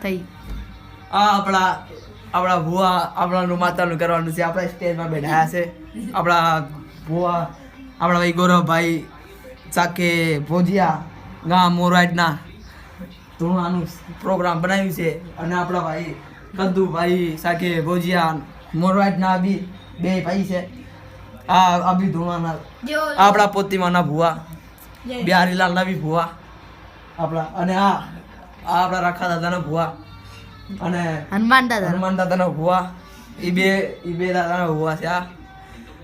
કઈ આપણા ભુવા આપણાનું માતાનું કરવાનું છે. આપણા સ્ટેજમાં બેઠાયા છે આપણા ભુવા, આપણા ભાઈ ગૌરવભાઈ ચાકે ભોજિયા ગામ મોરાઈટના ધોણાનું પ્રોગ્રામ બનાવ્યું છે. અને આપણા ભાઈ કંદુભાઈ સાકે ભોજિયા મોરાઈટના બી બે ભાઈ છે. આ બી ધોણાના આપણા પોતીમાના ભુવા બિહારીલાલના બી ભુવા આપણા, અને આ આપણા રાખા દાદાના ભુવા અને હનુમાન દાદાના ભુવા. એ બે દાદાના ભુવા છે આ.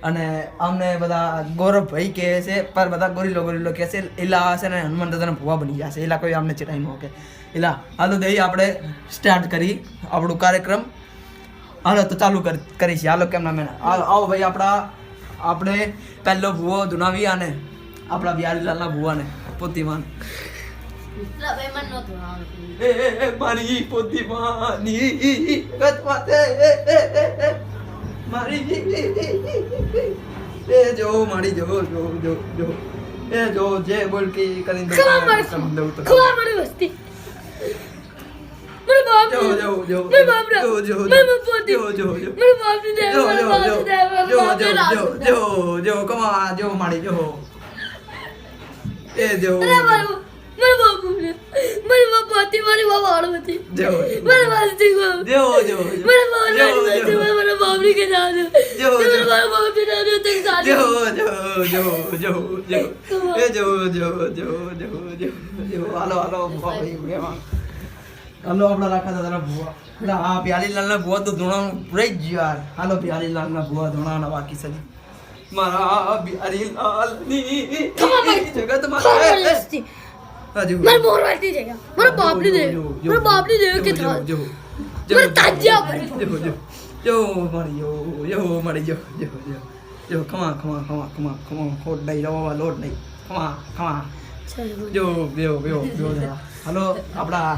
અને અમને બધા ગૌરવભાઈ કહે છે, પર બધા ગોરીલો કહે છે. એલા છે ને હનુમાન દાદાના ભુવા બની ગયા છે. એલા કોઈ અમને ચિરાઈ ન કે એલા. હાલો દઈ આપણે સ્ટાર્ટ કરી આપણું કાર્યક્રમ. હાલો તો ચાલુ કરી છે. હાલો કેમના મેં આવો ભાઈ. આપણે પહેલો ભુવો ધુનાવી અને આપણા બિહારીલાલના ભુવાને પોતીમાન મારી પોતીમાની મારી એ જો મારી જો એ જો જે બોલ કે કરી દઉં તો મારી વસ્તી मेरे बाप जो मेरे बाप रे मेरे पोती जो मेरे बाप ने दे मेरे बाप ने दे जो कमा जो मारी जो ए जो मेरे बाप ने मेरे बाप पोती मेरी बाप आड़वती जो मेरे वास्ती को जो मेरे बाप ने मेरे बाप ने के जा दो मेरे बाप ने जा दो तेरे साथ जो हालो भाई કેવા હાલો આપણા રાખા દાદાના ભુવા. એટલે આ પ્યારીલાલના ભુવા તો ધોણાનું પૂરાઈ જ ગયું યાર. હાલો પ્યારીલાલના ભુવા ધોણાના બાકી છે. મારા પ્યારીલાલની જગતમાં હજુ मेरे मोरवाती जगह मेरे बाप ने दे के था मेरे ताजिया पर જો મારી જો ખમા ખોટ નહીં રવા લોટ નહીં ખમા જો જરા હાલો આપણા